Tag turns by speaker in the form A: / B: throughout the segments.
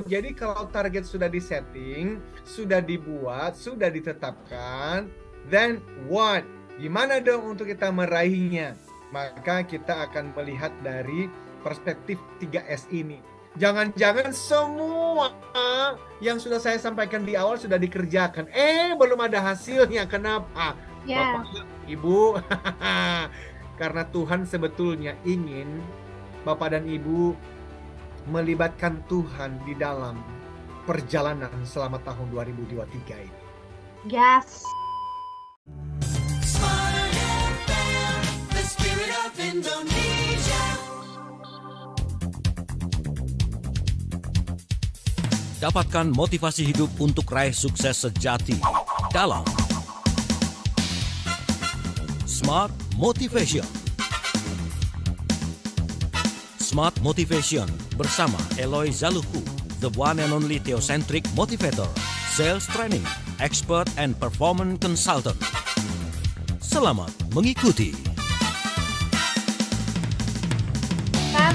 A: jadi kalau target sudah disetting, sudah dibuat, sudah ditetapkan, then what? Gimana dong untuk kita meraihnya? Maka kita akan melihat dari perspektif 3S ini. Jangan-jangan semua yang sudah saya sampaikan di awal sudah dikerjakan. Belum ada hasilnya. Kenapa?
B: Ya.
A: Bapak, Ibu, karena Tuhan sebetulnya ingin Bapak dan Ibu melibatkan Tuhan di dalam perjalanan selama tahun 2023 ini.
B: Yes.
C: Smart FM, the spirit of Indonesia.
D: Dapatkan motivasi hidup untuk raih sukses sejati dalam Smart Motivation. Smart Motivation bersama Eloy Zaluku, the one and only theocentric motivator, sales training, expert and performance consultant. Selamat mengikuti.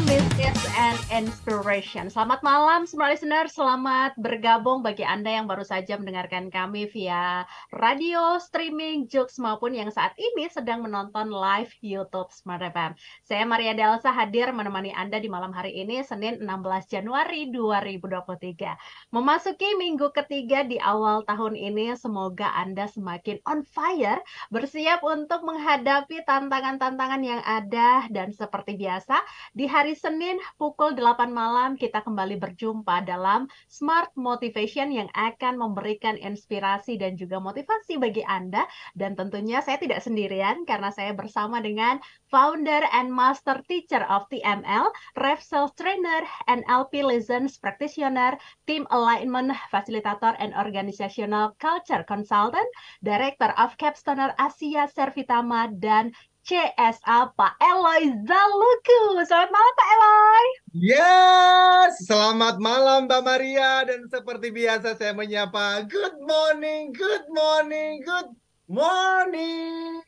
B: Business and Inspiration. Selamat malam semua listener, selamat bergabung bagi Anda yang baru saja mendengarkan kami via radio, streaming, Joox maupun yang saat ini sedang menonton live YouTube Smart FM. Saya Maria Delsa hadir menemani Anda di malam hari ini, Senin 16 Januari 2023. Memasuki minggu ketiga di awal tahun ini, semoga Anda semakin on fire, bersiap untuk menghadapi tantangan-tantangan yang ada, dan seperti biasa, di hari Senin pukul 8 malam kita kembali berjumpa dalam Smart Motivation yang akan memberikan inspirasi dan juga motivasi bagi Anda. Dan tentunya saya tidak sendirian karena saya bersama dengan Founder and Master Teacher of TML, Ref Sales Trainer, NLP Lessons Practitioner, Team Alignment Facilitator and Organizational Culture Consultant, Director of Capstoner Asia Servitama, dan CSA Pak Eloy Zaluku. Selamat malam Pak Eloy.
A: Yes, selamat malam Mbak Maria, dan seperti biasa saya menyapa good morning, good morning, good morning.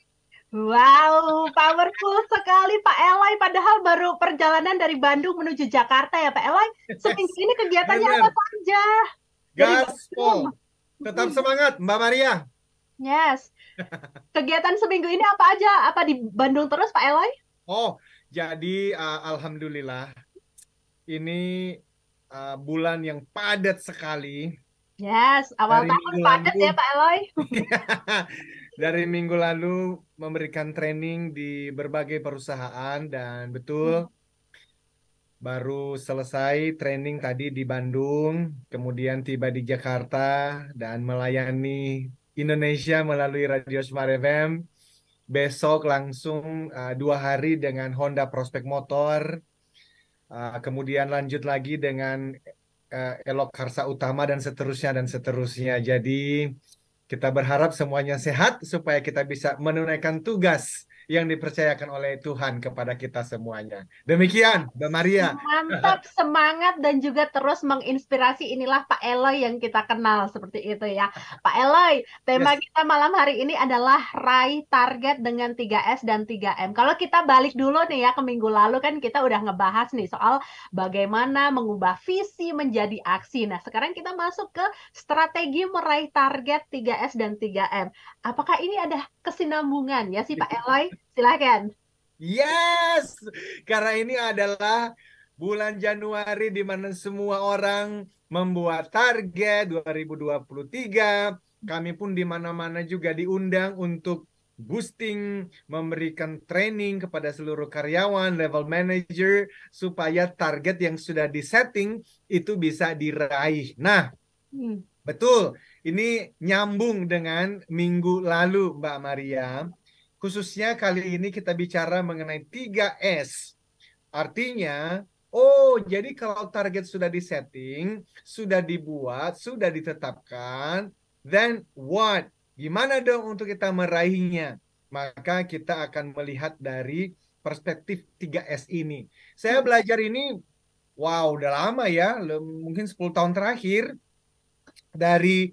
B: Wow, powerful sekali Pak Eloy. Padahal baru perjalanan dari Bandung menuju Jakarta ya Pak Eloy. Seminggu ini kegiatannya
A: Bener.
B: apa saja?
A: Gaspol. Tetap semangat Mbak Maria.
B: Yes. Kegiatan seminggu ini apa aja? Apa di Bandung terus Pak Eloy?
A: Oh, jadi alhamdulillah ini bulan yang padat sekali.
B: Yes, awal
A: Dari
B: tahun
A: minggu
B: padat
A: lalu.
B: ya Pak Eloy.
A: Dari minggu lalu memberikan training di berbagai perusahaan, dan betul baru selesai training tadi di Bandung, kemudian tiba di Jakarta dan melayani Indonesia melalui Radio Smart FM. Besok langsung 2 hari dengan Honda Prospect Motor. Kemudian lanjut lagi dengan Elok Karsa Utama dan seterusnya dan seterusnya. Jadi kita berharap semuanya sehat supaya kita bisa menunaikan tugas yang dipercayakan oleh Tuhan kepada kita semuanya. Demikian, Mbak Maria.
B: Mantap, semangat dan juga terus menginspirasi. Inilah Pak Eloy yang kita kenal seperti itu ya. Pak Eloy, tema
A: Yes.
B: kita malam hari ini adalah raih target dengan 3S dan 3M. Kalau kita balik dulu nih ya ke minggu lalu kan kita udah ngebahas nih soal bagaimana mengubah visi menjadi aksi. Nah, sekarang kita masuk ke strategi meraih target 3S dan 3M. Apakah ini ada kesinambungan ya sih Pak Eloy? Silakan.
A: Yes, karena ini adalah bulan Januari di mana semua orang membuat target 2023. Kami pun di mana-mana juga diundang untuk boosting, memberikan training kepada seluruh karyawan, level manager, supaya target yang sudah disetting itu bisa diraih. Nah, betul, ini nyambung dengan minggu lalu Mbak Maria. Khususnya kali ini kita bicara mengenai 3S. Artinya, jadi kalau target sudah disetting, sudah dibuat, sudah ditetapkan, then what? Gimana dong untuk kita meraihnya? Maka kita akan melihat dari perspektif 3S ini. Saya belajar ini, wow, udah lama ya, mungkin 10 tahun terakhir, dari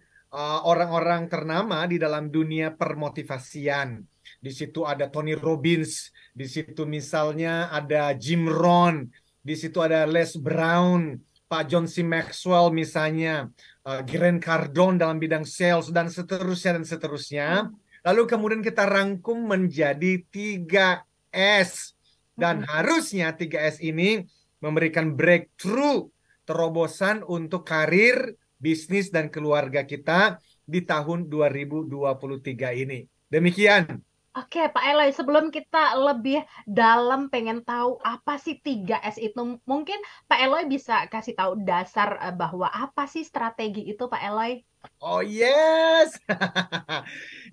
A: orang-orang ternama di dalam dunia permotivasian. Di situ ada Tony Robbins, di situ misalnya ada Jim Rohn, di situ ada Les Brown, Pak John C. Maxwell misalnya, Grant Cardone dalam bidang sales dan seterusnya. Lalu kemudian kita rangkum menjadi 3S. Dan harusnya 3S ini memberikan breakthrough, terobosan untuk karir, bisnis, dan keluarga kita di tahun 2023 ini. Demikian.
B: Oke, Pak Eloy, sebelum kita lebih dalam pengen tahu apa sih 3S itu, mungkin Pak Eloy bisa kasih tahu dasar bahwa apa sih strategi itu, Pak Eloy?
A: Oh yes.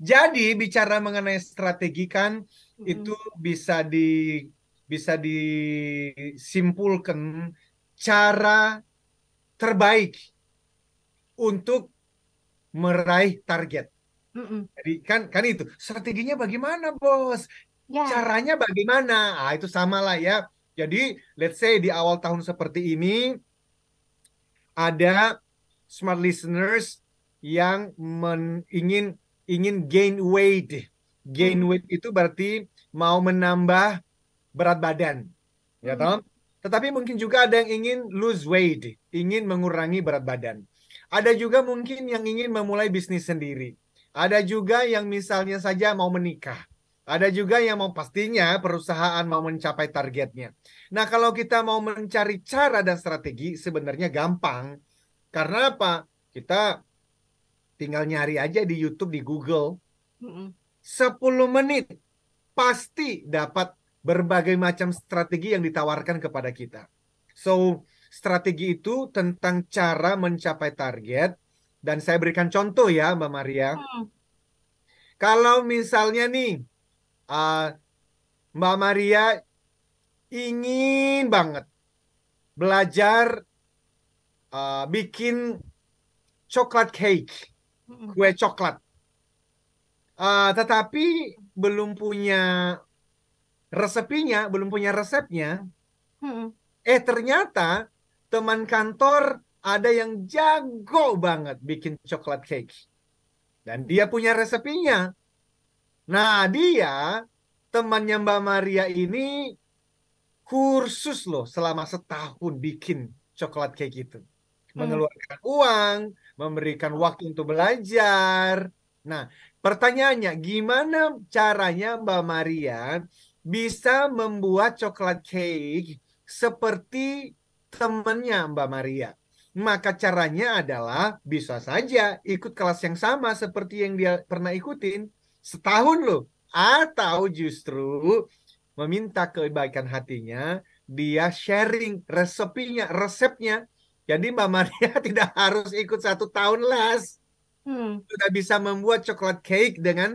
A: Jadi bicara mengenai strategi kan itu bisa disimpulkan cara terbaik untuk meraih target. Jadi kan itu strateginya bagaimana, bos?
B: Ya.
A: Caranya bagaimana? Itu sama lah ya. Jadi let's say di awal tahun seperti ini ada smart listeners yang ingin gain weight. Gain weight itu berarti mau menambah berat badan, ya toh? Tetapi mungkin juga ada yang ingin lose weight, ingin mengurangi berat badan. Ada juga mungkin yang ingin memulai bisnis sendiri. Ada juga yang misalnya saja mau menikah. Ada juga yang mau pastinya perusahaan mau mencapai targetnya. Nah, kalau kita mau mencari cara dan strategi sebenarnya gampang. Karena apa? Kita tinggal nyari aja di YouTube, di Google. 10 menit pasti dapat berbagai macam strategi yang ditawarkan kepada kita. So, strategi itu tentang cara mencapai target. Dan saya berikan contoh ya, Mbak Maria. Kalau misalnya nih, Mbak Maria ingin banget belajar bikin coklat cake, kue coklat. Tetapi belum punya resepnya. Ternyata teman kantor ada yang jago banget bikin coklat cake. Dan dia punya resepnya. Nah, temannya Mbak Maria ini kursus loh selama setahun bikin coklat cake itu. Mengeluarkan uang, memberikan waktu untuk belajar. Nah, pertanyaannya, gimana caranya Mbak Maria bisa membuat coklat cake seperti temannya Mbak Maria? Maka caranya adalah bisa saja ikut kelas yang sama seperti yang dia pernah ikutin setahun loh. Atau justru meminta kebaikan hatinya, dia sharing resepnya. Jadi Mbak Maria tidak harus ikut 1 tahun les. Sudah bisa membuat coklat cake dengan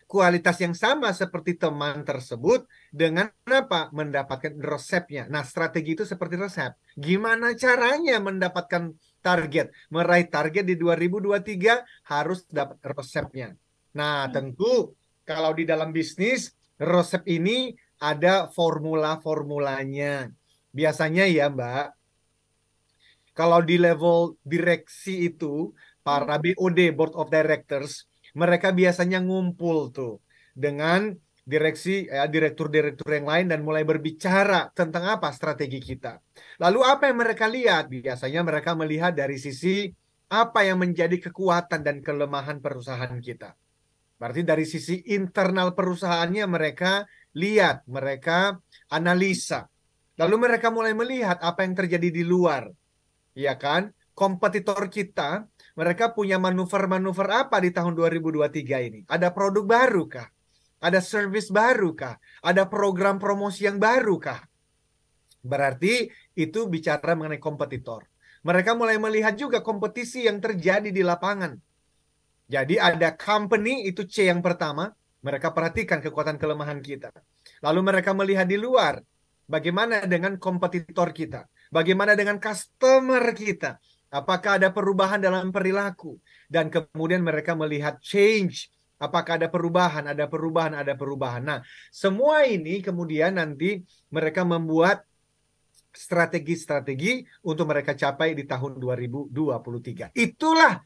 A: kualitas yang sama seperti teman tersebut dengan apa? Mendapatkan resepnya. Nah, strategi itu seperti resep. Gimana caranya mendapatkan target? Meraih target di 2023 harus dapat resepnya. Nah, tentu kalau di dalam bisnis, resep ini ada formula-formulanya. Biasanya ya, Mbak, kalau di level direksi itu, para BOD, Board of Directors, mereka biasanya ngumpul tuh dengan direktur-direktur yang lain dan mulai berbicara tentang apa strategi kita. Lalu apa yang mereka lihat? Biasanya mereka melihat dari sisi apa yang menjadi kekuatan dan kelemahan perusahaan kita. Berarti dari sisi internal perusahaannya mereka lihat, mereka analisa. Lalu mereka mulai melihat apa yang terjadi di luar. Ya kan? Kompetitor kita, mereka punya manuver-manuver apa di tahun 2023 ini? Ada produk baru kah? Ada service baru kah? Ada program promosi yang baru kah? Berarti itu bicara mengenai kompetitor. Mereka mulai melihat juga kompetisi yang terjadi di lapangan. Jadi ada company, itu C yang pertama. Mereka perhatikan kekuatan kelemahan kita. Lalu mereka melihat di luar. Bagaimana dengan kompetitor kita? Bagaimana dengan customer kita? Apakah ada perubahan dalam perilaku? Dan kemudian mereka melihat change. Apakah ada perubahan? Ada perubahan. Nah, semua ini kemudian nanti mereka membuat strategi-strategi untuk mereka capai di tahun 2023. Itulah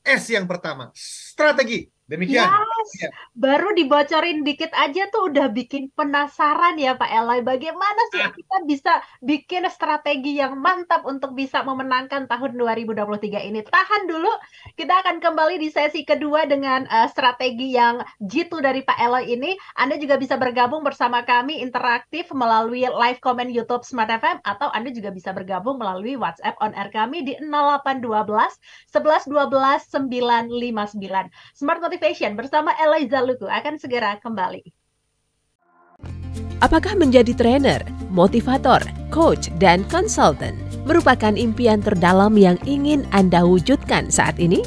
A: S yang pertama, strategi. Demikian.
B: Yes,
A: Iya.
B: baru dibocorin dikit aja tuh udah bikin penasaran ya Pak Eloy. Bagaimana sih kita bisa bikin strategi yang mantap untuk bisa memenangkan tahun 2023 ini? Tahan dulu, kita akan kembali di sesi kedua dengan strategi yang jitu dari Pak Eloy ini. Anda juga bisa bergabung bersama kami interaktif melalui live comment YouTube Smart FM, atau Anda juga bisa bergabung melalui WhatsApp on air kami di 0812 11 12 959. Smart Motivation bersama Eloy Zaluku akan segera kembali.
E: Apakah menjadi trainer, motivator, coach, dan konsultan merupakan impian terdalam yang ingin Anda wujudkan saat ini?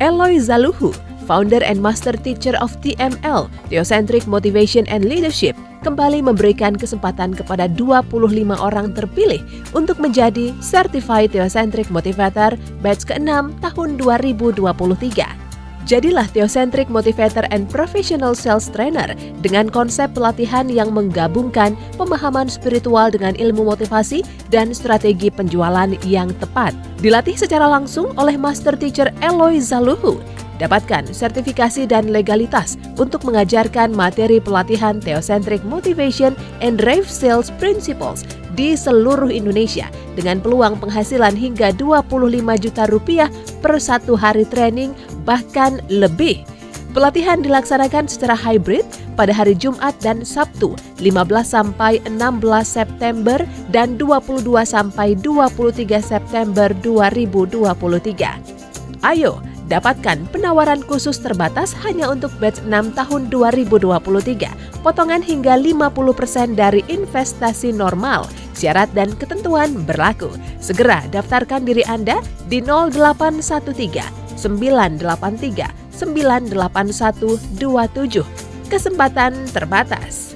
E: Eloy Zaluhu, founder and master teacher of TML, Theocentric Motivation and Leadership, kembali memberikan kesempatan kepada 25 orang terpilih untuk menjadi Certified Theocentric Motivator batch ke-6 tahun 2023. Jadilah Theocentric Motivator and Professional Sales Trainer dengan konsep pelatihan yang menggabungkan pemahaman spiritual dengan ilmu motivasi dan strategi penjualan yang tepat. Dilatih secara langsung oleh Master Teacher Eloy Zaluhu. Dapatkan sertifikasi dan legalitas untuk mengajarkan materi pelatihan Theocentric Motivation and Rave Sales Principles di seluruh Indonesia dengan peluang penghasilan hingga 25 juta rupiah per satu hari training, bahkan lebih. Pelatihan dilaksanakan secara hybrid pada hari Jumat dan Sabtu 15 sampai 16 September dan 22 sampai 23 September 2023. Ayo, dapatkan penawaran khusus terbatas hanya untuk batch 6 tahun 2023. Potongan hingga 50% dari investasi normal. Syarat dan ketentuan berlaku. Segera daftarkan diri Anda di 0813 983 98127. Kesempatan terbatas.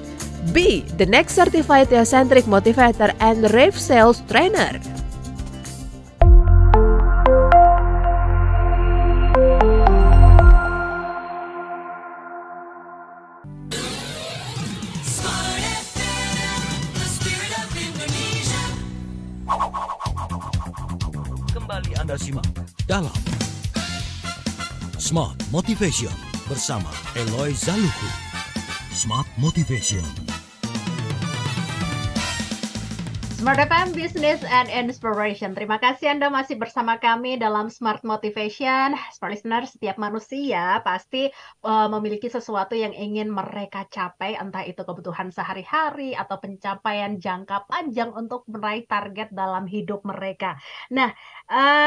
E: Be the next certified Theocentric Motivator and Rave Sales Trainer.
C: Smart FM, the spirit of Indonesia.
D: Kembali Anda simak dalam Smart Motivation bersama Eloy Zaluku. Smart Motivation.
B: Smart FM Business and Inspiration. Terima kasih Anda masih bersama kami dalam Smart Motivation. Smart Listener, setiap manusia pasti memiliki sesuatu yang ingin mereka capai, entah itu kebutuhan sehari-hari atau pencapaian jangka panjang untuk meraih target dalam hidup mereka. Nah,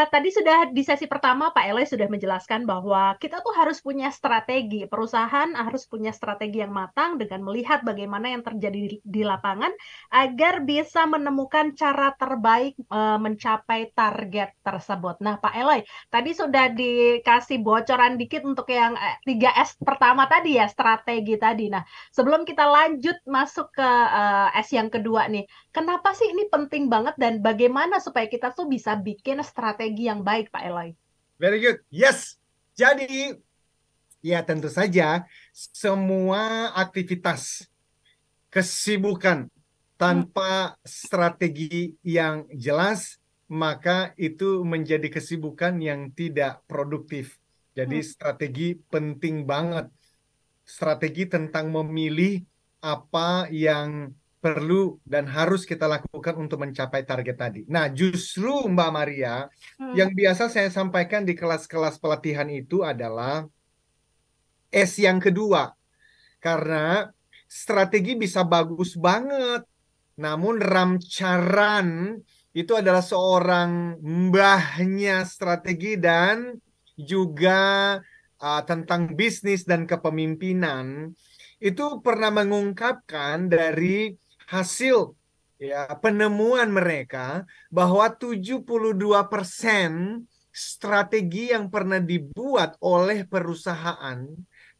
B: tadi sudah di sesi pertama Pak Eloy sudah menjelaskan bahwa kita tuh harus punya strategi. Perusahaan harus punya strategi yang matang dengan melihat bagaimana yang terjadi di lapangan agar bisa menemukan cara terbaik mencapai target tersebut. Nah, Pak Eloy, tadi sudah dikasih bocoran dikit untuk yang 3S pertama tadi ya, strategi tadi. Nah, sebelum kita lanjut masuk ke S yang kedua nih, kenapa sih ini penting banget dan bagaimana supaya kita tuh bisa bikin strategi yang baik, Pak Eloy?
A: Very good. Yes. Jadi, ya tentu saja semua aktivitas, kesibukan tanpa strategi yang jelas, maka itu menjadi kesibukan yang tidak produktif. Jadi strategi penting banget. Strategi tentang memilih apa yang perlu dan harus kita lakukan untuk mencapai target tadi. Nah, justru Mbak Maria, yang biasa saya sampaikan di kelas-kelas pelatihan itu adalah S yang kedua. Karena strategi bisa bagus banget, namun Ram Charan itu adalah seorang mbahnya strategi dan juga tentang bisnis dan kepemimpinan. Itu pernah mengungkapkan dari hasil ya penemuan mereka bahwa 72% strategi yang pernah dibuat oleh perusahaan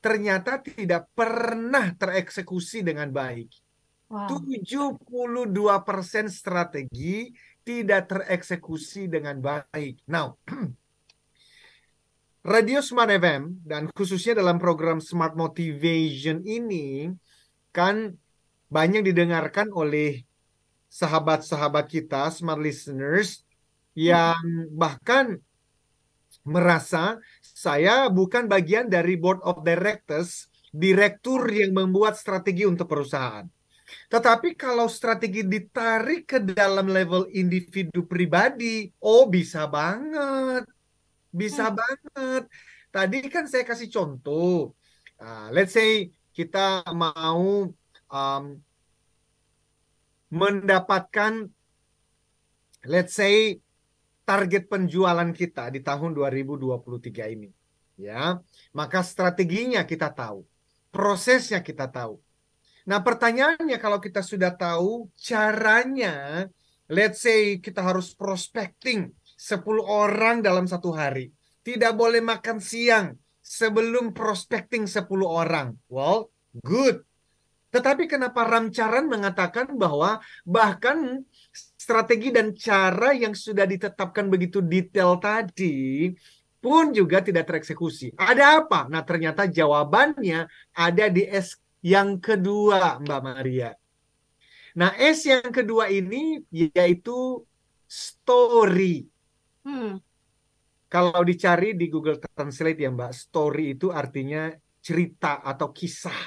A: ternyata tidak pernah tereksekusi dengan baik.
B: Wow.
A: 72% strategi tidak tereksekusi dengan baik. Now, Radio Smart FM dan khususnya dalam program Smart Motivation ini kan banyak didengarkan oleh sahabat-sahabat kita, Smart Listeners, yang bahkan merasa saya bukan bagian dari board of directors, direktur yang membuat strategi untuk perusahaan. Tetapi kalau strategi ditarik ke dalam level individu pribadi, oh bisa banget. Bisa banget. Tadi kan saya kasih contoh. Let's say kita mau mendapatkan, let's say, target penjualan kita di tahun 2023 ini. Ya, maka strateginya kita tahu. Prosesnya kita tahu. Nah, pertanyaannya kalau kita sudah tahu caranya, let's say kita harus prospecting 10 orang dalam satu hari. Tidak boleh makan siang sebelum prospecting 10 orang. Well, good. Tetapi kenapa Ramcharan mengatakan bahwa bahkan strategi dan cara yang sudah ditetapkan begitu detail tadi pun juga tidak tereksekusi. Ada apa? Nah, ternyata jawabannya ada di S yang kedua, Mbak Maria. Nah, S yang kedua ini yaitu story. Kalau dicari di Google Translate ya Mbak, story itu artinya cerita atau kisah.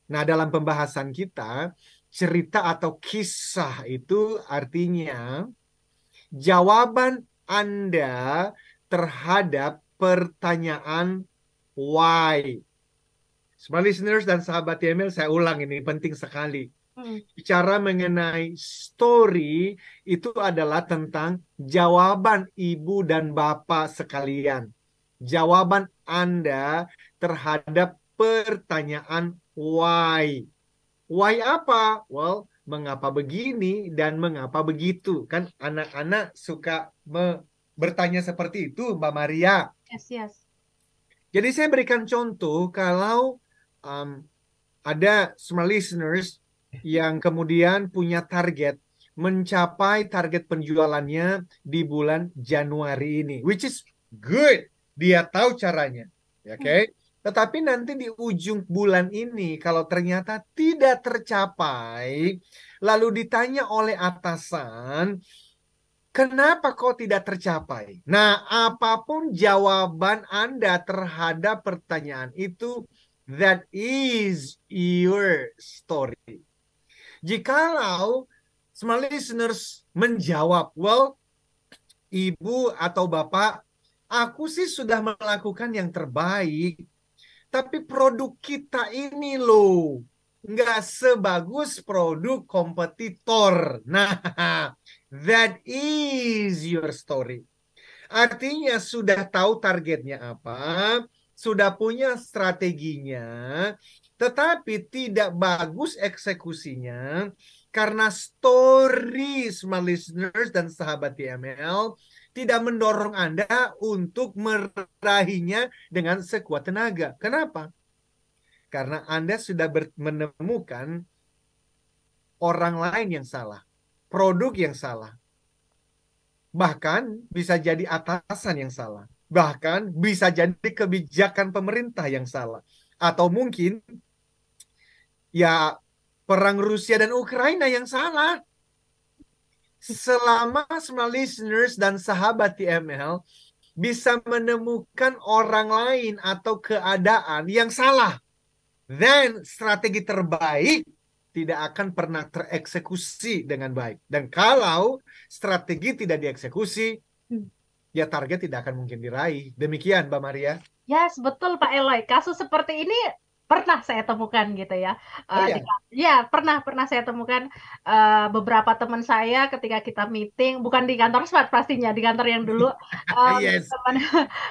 A: Nah, dalam pembahasan kita, cerita atau kisah itu artinya jawaban Anda terhadap pertanyaan why. Smart listeners dan sahabat TML, saya ulang ini penting sekali. Bicara mengenai story itu adalah tentang jawaban ibu dan bapak sekalian. Jawaban Anda terhadap pertanyaan why. Why apa? Well, mengapa begini dan mengapa begitu? Kan anak-anak suka bertanya seperti itu, Mbak Maria.
B: Yes.
A: Jadi saya berikan contoh kalau ada smart listeners yang kemudian punya target mencapai target penjualannya di bulan Januari ini, which is good. Dia tahu caranya, oke? Tetapi nanti di ujung bulan ini kalau ternyata tidak tercapai, lalu ditanya oleh atasan, kenapa kok tidak tercapai? Nah, apapun jawaban Anda terhadap pertanyaan itu, that is your story. Jikalau smart listeners menjawab, well, ibu atau bapak, aku sih sudah melakukan yang terbaik, tapi produk kita ini loh, nggak sebagus produk kompetitor. Nah, that is your story. Artinya sudah tahu targetnya apa, sudah punya strateginya, tetapi tidak bagus eksekusinya karena story smart listeners dan sahabat TML tidak mendorong Anda untuk meraihnya dengan sekuat tenaga. Kenapa? Karena Anda sudah menemukan orang lain yang salah, produk yang salah. Bahkan bisa jadi atasan yang salah. Bahkan bisa jadi kebijakan pemerintah yang salah. Atau mungkin ya perang Rusia dan Ukraina yang salah. Selama smart listeners dan sahabat TML bisa menemukan orang lain atau keadaan yang salah, then strategi terbaik tidak akan pernah tereksekusi dengan baik. Dan kalau strategi tidak dieksekusi, ya target tidak akan mungkin diraih. Demikian, Mbak Maria.
B: Yes, betul Pak Eloy. Kasus seperti ini pernah saya temukan gitu ya.
A: Oh, ya?
B: Ya, pernah saya temukan beberapa teman saya ketika kita meeting, bukan di kantor Smart pastinya, di kantor yang dulu.
A: Yes.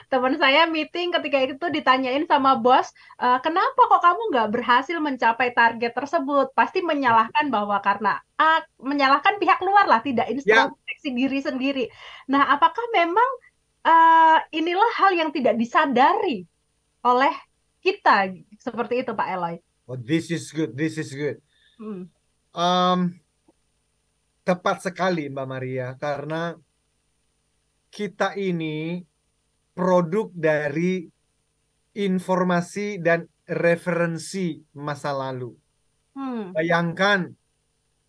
B: Teman saya meeting ketika itu ditanyain sama bos, kenapa kok kamu nggak berhasil mencapai target tersebut? Pasti menyalahkan bahwa karena menyalahkan pihak luar lah, tidak introspeksi diri sendiri. Nah, apakah memang inilah hal yang tidak disadari oleh kita seperti itu Pak Eloy?
A: Oh, this is good. Tepat sekali Mbak Maria, karena kita ini produk dari informasi dan referensi masa lalu. Bayangkan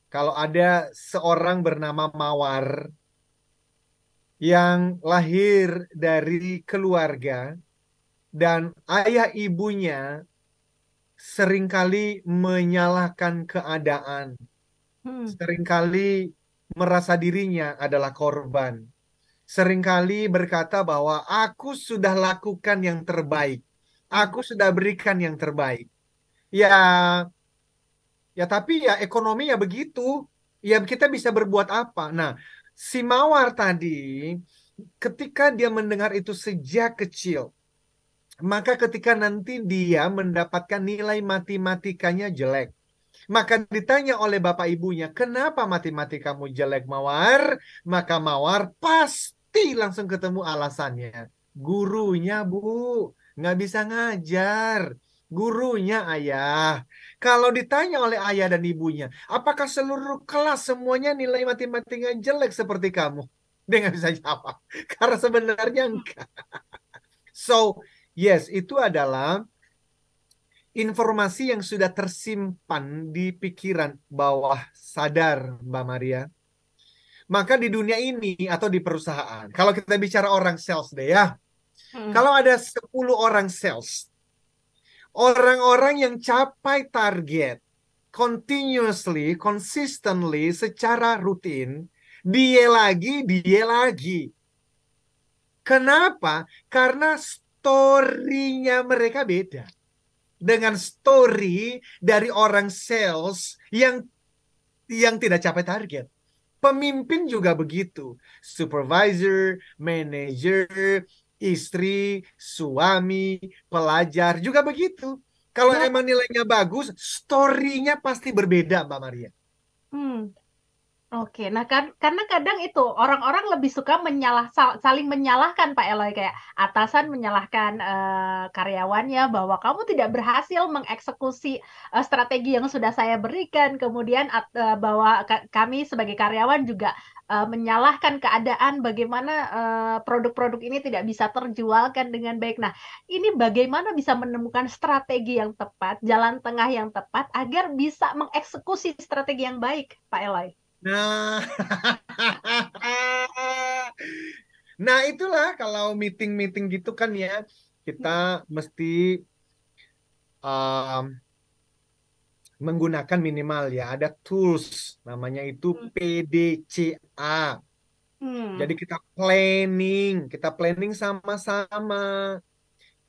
A: kalau ada seorang bernama Mawar yang lahir dari keluarga dan ayah ibunya seringkali menyalahkan keadaan, seringkali merasa dirinya adalah korban, seringkali berkata bahwa aku sudah lakukan yang terbaik, aku sudah berikan yang terbaik. Ya, ya tapi ya ekonomi ya begitu. Ya kita bisa berbuat apa? Nah, si Mawar tadi ketika dia mendengar itu sejak kecil, maka ketika nanti dia mendapatkan nilai matematikanya jelek, maka ditanya oleh bapak ibunya, kenapa matematikamu jelek, Mawar? Maka Mawar pasti langsung ketemu alasannya. Gurunya, Bu, nggak bisa ngajar. Gurunya, ayah. Kalau ditanya oleh ayah dan ibunya, apakah seluruh kelas semuanya nilai matematikanya jelek seperti kamu? Dia nggak bisa jawab. Karena sebenarnya enggak. So, yes, itu adalah informasi yang sudah tersimpan di pikiran bawah sadar, Mbak Maria. Maka di dunia ini atau di perusahaan, kalau kita bicara orang sales deh ya, kalau ada 10 orang sales, orang-orang yang capai target continuously, consistently, secara rutin, dia lagi. Kenapa? Karena story-nya mereka beda dengan story dari orang sales yang tidak capai target. Pemimpin juga begitu. Supervisor, manager, istri, suami, pelajar juga begitu. Kalau emang nilainya bagus, story-nya pasti berbeda, Mbak Maria.
B: Oke, nah karena kadang itu orang-orang lebih suka saling menyalahkan Pak Eloy, kayak atasan menyalahkan karyawannya bahwa kamu tidak berhasil mengeksekusi strategi yang sudah saya berikan, kemudian bahwa kami sebagai karyawan juga menyalahkan keadaan bagaimana produk-produk ini tidak bisa terjualkan dengan baik. Nah, ini bagaimana bisa menemukan strategi yang tepat, jalan tengah yang tepat agar bisa mengeksekusi strategi yang baik, Pak Eloy?
A: Nah, nah itulah kalau meeting-meeting gitu kan ya, kita mesti menggunakan minimal ya, ada tools namanya itu PDCA. Jadi kita planning sama-sama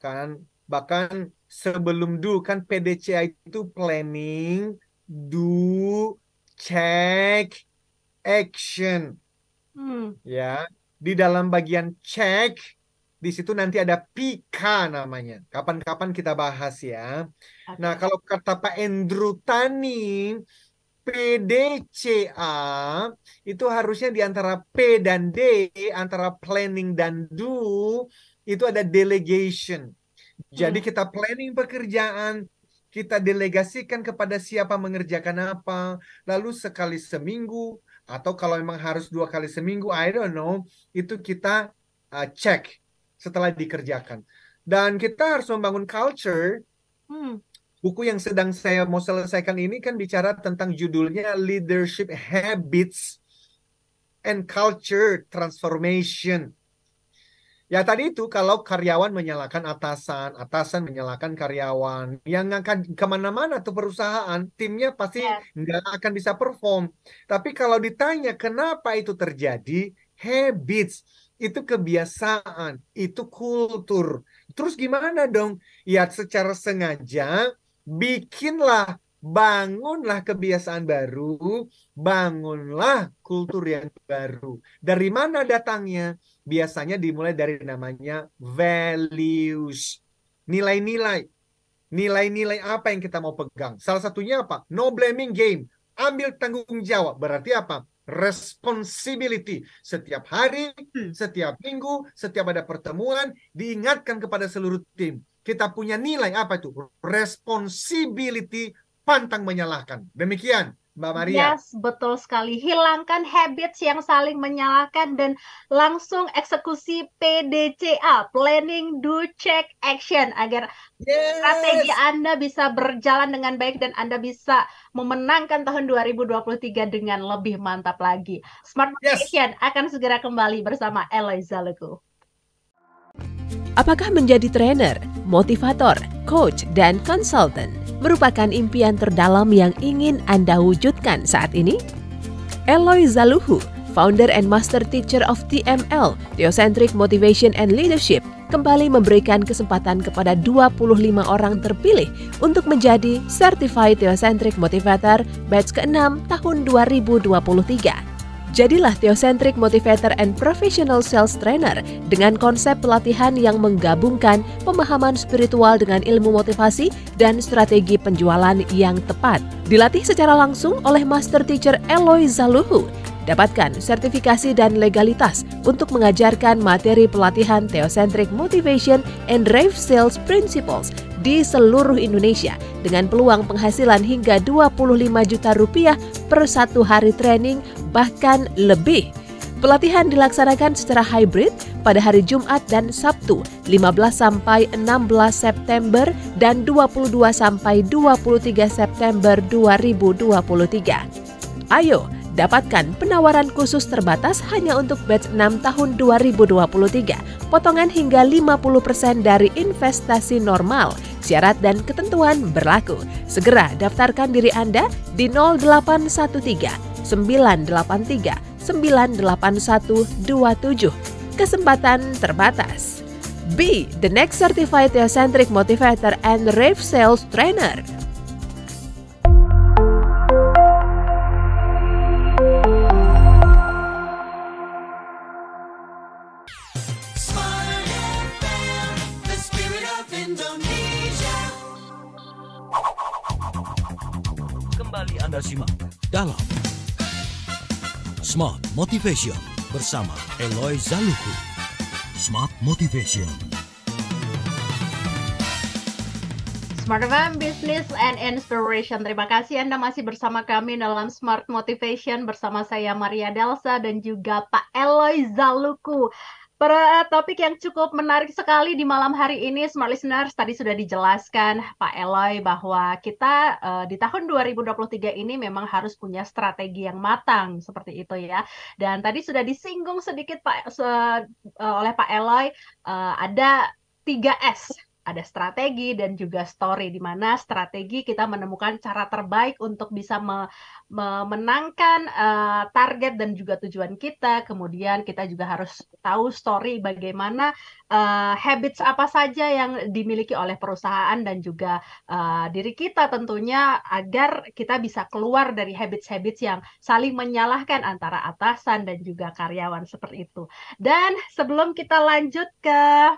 A: kan, bahkan sebelum do kan PDCA itu planning, do, check, action. Ya, di dalam bagian check, di situ nanti ada PK namanya. Kapan-kapan kita bahas ya. Nah, kalau kata Pak Andrew Tani, PDCA itu harusnya di antara P dan D, antara planning dan do, itu ada delegation. Jadi kita planning pekerjaan, kita delegasikan kepada siapa mengerjakan apa, lalu sekali seminggu, atau kalau memang harus 2 kali seminggu, I don't know, itu kita cek setelah dikerjakan. Dan kita harus membangun culture. Buku yang sedang saya mau selesaikan ini kan bicara tentang judulnya Leadership Habits and Culture Transformation. Ya tadi itu kalau karyawan menyalahkan atasan, atasan menyalahkan karyawan, yang akan kemana-mana tuh perusahaan, timnya pasti nggak akan bisa perform. Tapi kalau ditanya kenapa itu terjadi, habits, itu kebiasaan, itu kultur. Terus gimana dong? Ya secara sengaja bangunlah kebiasaan baru, bangunlah kultur yang baru. Dari mana datangnya? Biasanya dimulai dari namanya values. Nilai-nilai. Nilai-nilai apa yang kita mau pegang? Salah satunya apa? No blaming game. Ambil tanggung jawab. Berarti apa? Responsibility. Setiap hari, setiap minggu, setiap ada pertemuan, diingatkan kepada seluruh tim. Kita punya nilai apa itu? Responsibility, pantang menyalahkan. Demikian. Mbak Maria.
B: Yes, betul sekali. Hilangkan habits yang saling menyalahkan dan langsung eksekusi PDCA, Planning, Do, Check, Action, agar strategi
A: Yes.
B: Anda bisa berjalan dengan baik dan Anda bisa memenangkan tahun 2023 dengan lebih mantap lagi. Smart
A: Yes.
B: Motivation akan segera kembali bersama Eloy Zaluku.
E: Apakah menjadi trainer, motivator, coach, dan konsultan merupakan impian terdalam yang ingin Anda wujudkan saat ini? Eloy Zaluhu, founder and master teacher of TML, Theocentric Motivation and Leadership, kembali memberikan kesempatan kepada 25 orang terpilih untuk menjadi Certified Theocentric Motivator batch ke-6 tahun 2023. Jadilah Theocentric Motivator and Professional Sales Trainer dengan konsep pelatihan yang menggabungkan pemahaman spiritual dengan ilmu motivasi dan strategi penjualan yang tepat. Dilatih secara langsung oleh Master Teacher Eloy Zaluhu. Dapatkan sertifikasi dan legalitas untuk mengajarkan materi pelatihan Theocentric Motivation and Rave Sales Principles di seluruh Indonesia dengan peluang penghasilan hingga 25 juta rupiah per satu hari training bahkan lebih. Pelatihan dilaksanakan secara hybrid pada hari Jumat dan Sabtu 15 sampai 16 September dan 22 sampai 23 September 2023. Ayo, dapatkan penawaran khusus terbatas hanya untuk batch 6 tahun 2023. Potongan hingga 50% dari investasi normal. Syarat dan ketentuan berlaku. Segera daftarkan diri Anda di 0813 983 98127. Kesempatan terbatas. Be the next certified Theocentric Motivator and Rave Sales Trainer.
C: Smart FM, the spirit of Indonesia.
D: Kembali Anda simak dalam Smart Motivation bersama Eloy Zaluku. Smart Motivation.
B: Smart FM Business and Inspiration. Terima kasih Anda masih bersama kami dalam Smart Motivation bersama saya Maria Delsa dan juga Pak Eloy Zaluku. Topik yang cukup menarik sekali di malam hari ini, Smart Listeners. Tadi sudah dijelaskan Pak Eloy bahwa kita di tahun 2023 ini memang harus punya strategi yang matang seperti itu ya. Dan tadi sudah disinggung sedikit oleh Pak Eloy, ada 3S. Ada strategi dan juga story, di mana strategi kita menemukan cara terbaik untuk bisa memenangkan target dan juga tujuan kita. Kemudian kita juga harus tahu story bagaimana habits apa saja yang dimiliki oleh perusahaan dan juga diri kita tentunya, agar kita bisa keluar dari habits-habits yang saling menyalahkan antara atasan dan juga karyawan seperti itu. Dan sebelum kita lanjut ke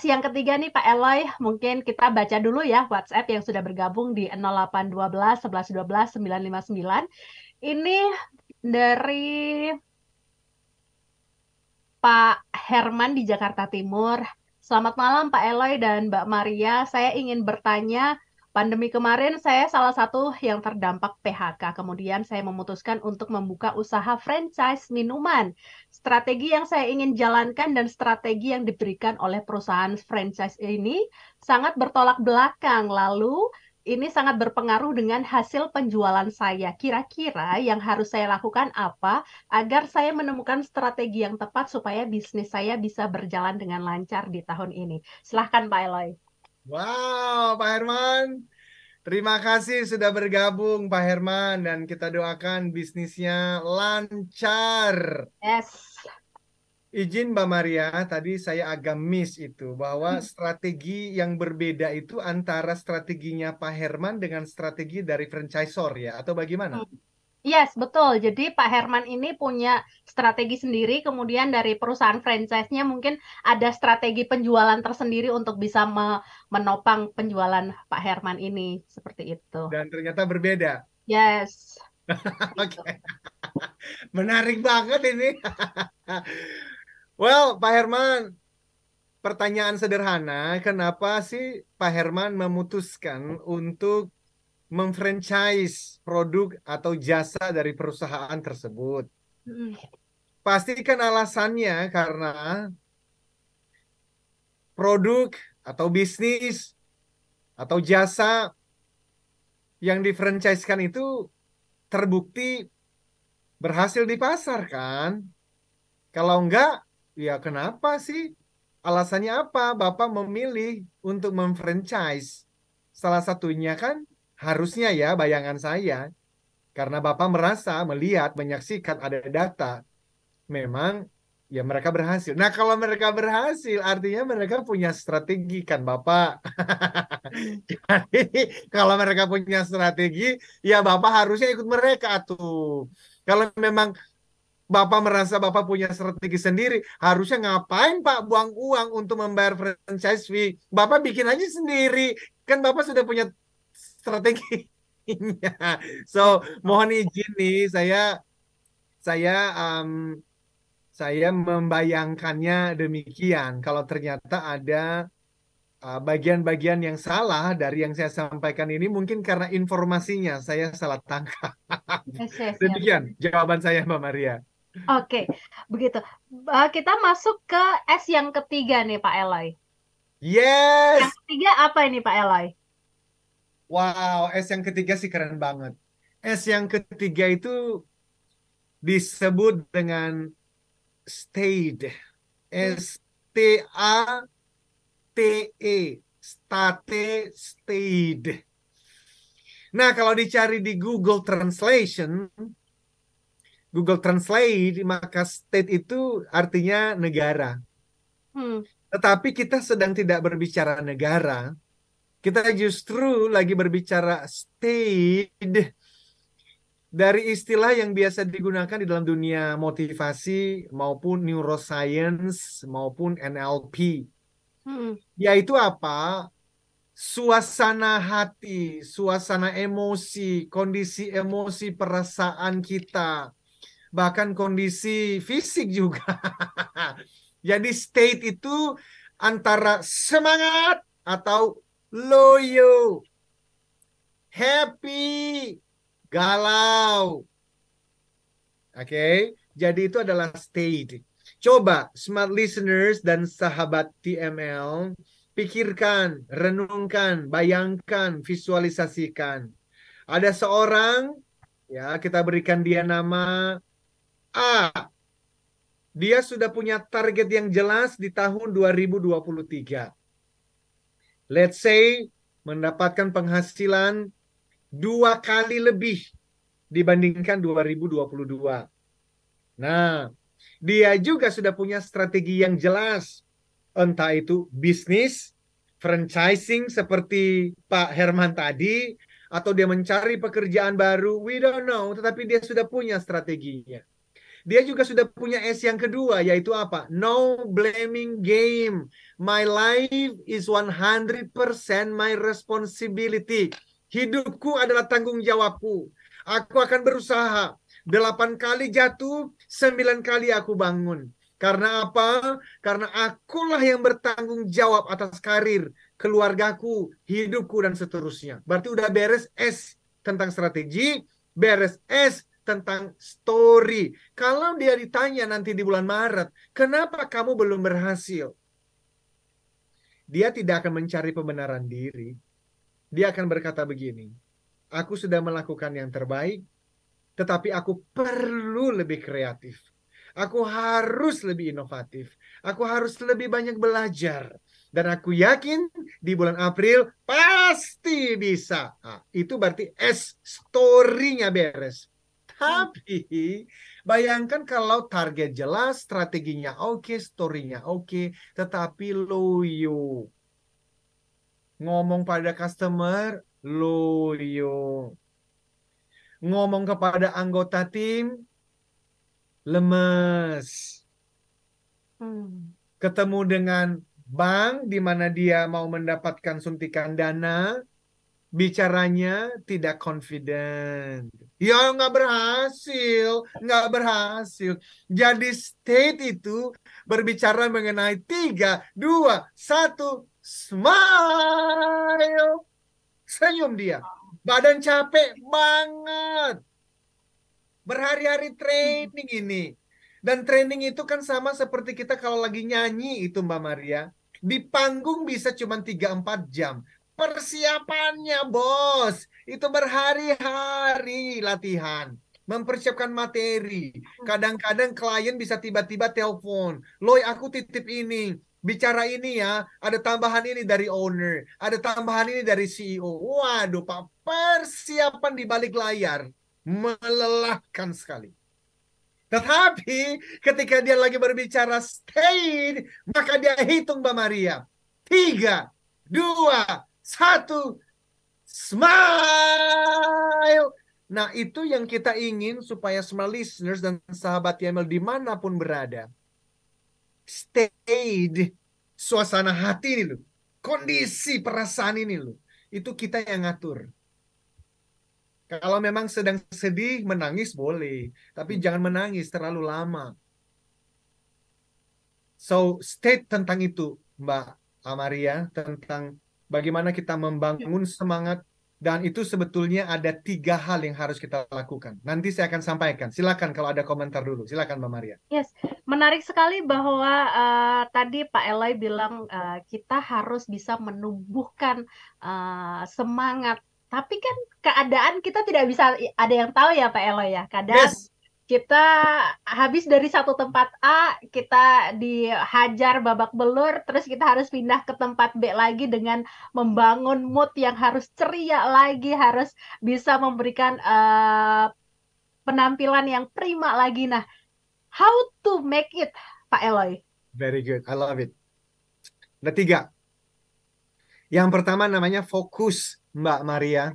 B: yang ketiga nih Pak Eloy, mungkin kita baca dulu ya WhatsApp yang sudah bergabung di 0812 11 12 959. Ini dari Pak Herman di Jakarta Timur. Selamat malam Pak Eloy dan Mbak Maria. Saya ingin bertanya, pandemi kemarin saya salah satu yang terdampak PHK. Kemudian saya memutuskan untuk membuka usaha franchise minuman. Strategi yang saya ingin jalankan dan strategi yang diberikan oleh perusahaan franchise ini sangat bertolak belakang. Lalu ini sangat berpengaruh dengan hasil penjualan saya. Kira-kira yang harus saya lakukan apa agar saya menemukan strategi yang tepat supaya bisnis saya bisa berjalan dengan lancar di tahun ini? Silahkan Pak Eloy.
A: Wow, Pak Herman. Terima kasih sudah bergabung Pak Herman, dan kita doakan bisnisnya lancar.
B: Yes.
A: Izin Mbak Maria, tadi saya agak miss itu bahwa strategi yang berbeda itu antara strateginya Pak Herman dengan strategi dari franchisor ya, atau bagaimana?
B: Yes, betul. Jadi Pak Herman ini punya strategi sendiri, kemudian dari perusahaan franchise-nya mungkin ada strategi penjualan tersendiri untuk bisa menopang penjualan Pak Herman ini, seperti itu.
A: Dan ternyata berbeda.
B: Yes.
A: Oke. Menarik banget ini. Well, Pak Herman, pertanyaan sederhana, kenapa sih Pak Herman memutuskan untuk memfranchise produk atau jasa dari perusahaan tersebut.
B: Mm.
A: Pastikan alasannya karena produk atau bisnis atau jasa yang difranchise-kan itu terbukti berhasil di pasar kan? Kalau enggak, ya kenapa sih? Alasannya apa? Bapak memilih untuk memfranchise. Salah satunya kan harusnya ya bayangan saya. Karena Bapak merasa, melihat, menyaksikan ada data. Memang ya mereka berhasil. Nah kalau mereka berhasil artinya mereka punya strategi kan Bapak. Jadi kalau mereka punya strategi ya Bapak harusnya ikut mereka tuh. Kalau memang Bapak merasa Bapak punya strategi sendiri, harusnya ngapain Pak buang uang untuk membayar franchise fee? Bapak bikin aja sendiri. Kan Bapak sudah punya strateginya. So, mohon izin nih, saya saya membayangkannya demikian. Kalau ternyata ada bagian-bagian yang salah dari yang saya sampaikan ini, mungkin karena informasinya saya salah tangkap.
B: Yes, yes, yes.
A: Demikian jawaban saya, Mbak Maria.
B: Oke, begitu. Kita masuk ke S yang ketiga nih Pak Eloy.
A: Yes!
B: Yang ketiga apa ini Pak Eloy?
A: Wow, S yang ketiga sih keren banget. S yang ketiga itu disebut dengan state. S-T-A-T-E. State, state. Nah, kalau dicari di Google Translate, maka state itu artinya negara. Tetapi kita sedang tidak berbicara negara. Kita justru lagi berbicara state dari istilah yang biasa digunakan di dalam dunia motivasi maupun neuroscience maupun NLP. Yaitu apa? Suasana hati, suasana emosi, kondisi emosi perasaan kita, bahkan kondisi fisik juga. Jadi state itu antara semangat atau loyo, happy, galau. Oke, jadi itu adalah state. Coba smart listeners dan sahabat TML, pikirkan, renungkan, bayangkan, visualisasikan. Ada seorang, ya kita berikan dia nama A. Dia sudah punya target yang jelas di tahun 2023. Let's say mendapatkan penghasilan 2 kali lebih dibandingkan 2022. Nah, dia juga sudah punya strategi yang jelas. Entah itu bisnis, franchising seperti Pak Herman tadi, atau dia mencari pekerjaan baru, we don't know, tetapi dia sudah punya strateginya. Dia juga sudah punya S yang kedua, yaitu apa? No blaming game. My life is 100% my responsibility. Hidupku adalah tanggung jawabku. Aku akan berusaha. 8 kali jatuh, 9 kali aku bangun. Karena apa? Karena akulah yang bertanggung jawab atas karir, keluargaku, hidupku, dan seterusnya. Berarti udah beres S tentang strategi, beres S tentang story. Kalau dia ditanya nanti di bulan Maret, kenapa kamu belum berhasil? Dia tidak akan mencari pembenaran diri. Dia akan berkata begini, aku sudah melakukan yang terbaik, tetapi aku perlu lebih kreatif. Aku harus lebih inovatif. Aku harus lebih banyak belajar. Dan aku yakin di bulan April pasti bisa. Nah, itu berarti S, story-nya beres. Tapi bayangkan kalau target jelas, strateginya oke, story-nya oke, tetapi loyo. Ngomong pada customer, loyo. Ngomong kepada anggota tim, lemes. Ketemu dengan bank di mana dia mau mendapatkan suntikan dana, bicaranya tidak confident. Ya nggak berhasil. Jadi state itu berbicara mengenai 3, 2, 1, smile. Senyum dia. Badan capek banget. Berhari-hari training ini. Dan training itu kan sama seperti kita kalau lagi nyanyi itu Mbak Maria. Di panggung bisa cuma 3-4 jam. Persiapannya bos, itu berhari-hari latihan. Mempersiapkan materi. Kadang-kadang klien bisa tiba-tiba telepon. Loy, aku titip ini. Bicara ini ya, ada tambahan ini dari owner. Ada tambahan ini dari CEO. Waduh Pak, persiapan di balik layar. Melelahkan sekali. Tetapi ketika dia lagi berbicara stage, maka dia hitung Mbak Maria. 3, 2, 1, smile. Nah itu yang kita ingin supaya semua listeners dan sahabat YML dimanapun berada. Stage, suasana hati ini loh. Kondisi perasaan ini loh. Itu kita yang ngatur. Kalau memang sedang sedih, menangis boleh. Tapi jangan menangis terlalu lama. So, state tentang itu, Mbak Amaria. Tentang bagaimana kita membangun semangat. Dan itu sebetulnya ada 3 hal yang harus kita lakukan. Nanti saya akan sampaikan. Silakan kalau ada komentar dulu. Silakan Mbak Maria.
B: Yes, menarik sekali bahwa tadi Pak Eloy bilang kita harus bisa menumbuhkan semangat. Tapi kan keadaan kita tidak bisa ada yang tahu ya Pak Eloy ya. Kadang kita habis dari satu tempat A, kita dihajar babak belur, terus kita harus pindah ke tempat B lagi dengan membangun mood yang harus ceria lagi, harus bisa memberikan penampilan yang prima lagi. Nah, how to make it, Pak Eloy?
A: Very good, I love it. Ada 3. Yang pertama namanya fokus, Mbak Maria.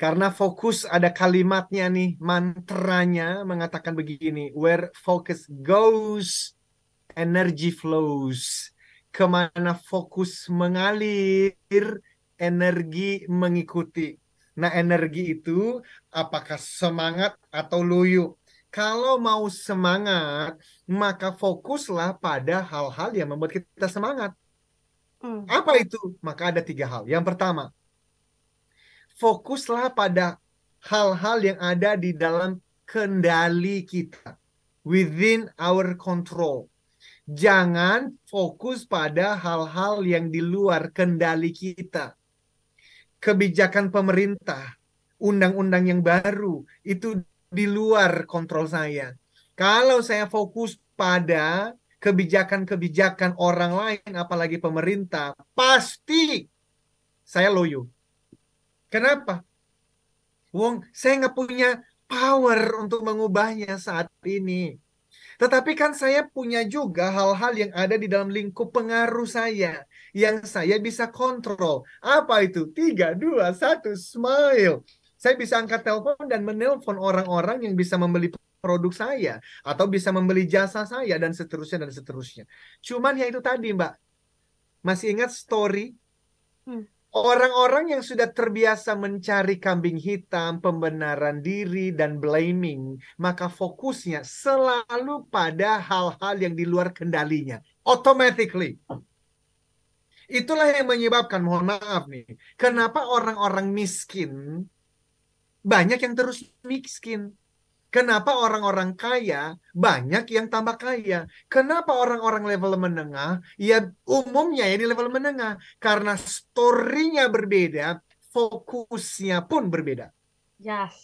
A: Karena fokus ada kalimatnya nih, mantranya mengatakan begini, where focus goes, energy flows. Kemana fokus mengalir, energi mengikuti. Nah, energi itu apakah semangat atau loyo? Kalau mau semangat, maka fokuslah pada hal-hal yang membuat kita semangat. Apa itu? Maka ada 3 hal. Yang pertama, fokuslah pada hal-hal yang ada di dalam kendali kita. Within our control. Jangan fokus pada hal-hal yang di luar kendali kita. Kebijakan pemerintah, undang-undang yang baru, itu di luar kontrol saya. Kalau saya fokus pada kebijakan-kebijakan orang lain, apalagi pemerintah, pasti saya loyo. Kenapa? Wong, saya nggak punya power untuk mengubahnya saat ini. Tetapi kan saya punya juga hal-hal yang ada di dalam lingkup pengaruh saya, yang saya bisa kontrol. Apa itu? 3, 2, 1, smile. Saya bisa angkat telepon dan menelpon orang-orang yang bisa membeli produk saya, atau bisa membeli jasa saya, dan seterusnya, dan seterusnya. Cuman ya itu tadi, Mbak. Masih ingat story? Orang-orang yang sudah terbiasa mencari kambing hitam, pembenaran diri, dan blaming, maka fokusnya selalu pada hal-hal yang di luar kendalinya. Automatically. Itulah yang menyebabkan, mohon maaf nih, kenapa orang-orang miskin banyak yang terus miskin. Kenapa orang-orang kaya banyak yang tambah kaya? Kenapa orang-orang level menengah? Ya umumnya ya di level menengah. Karena story-nya berbeda, fokusnya pun berbeda.
B: Yes.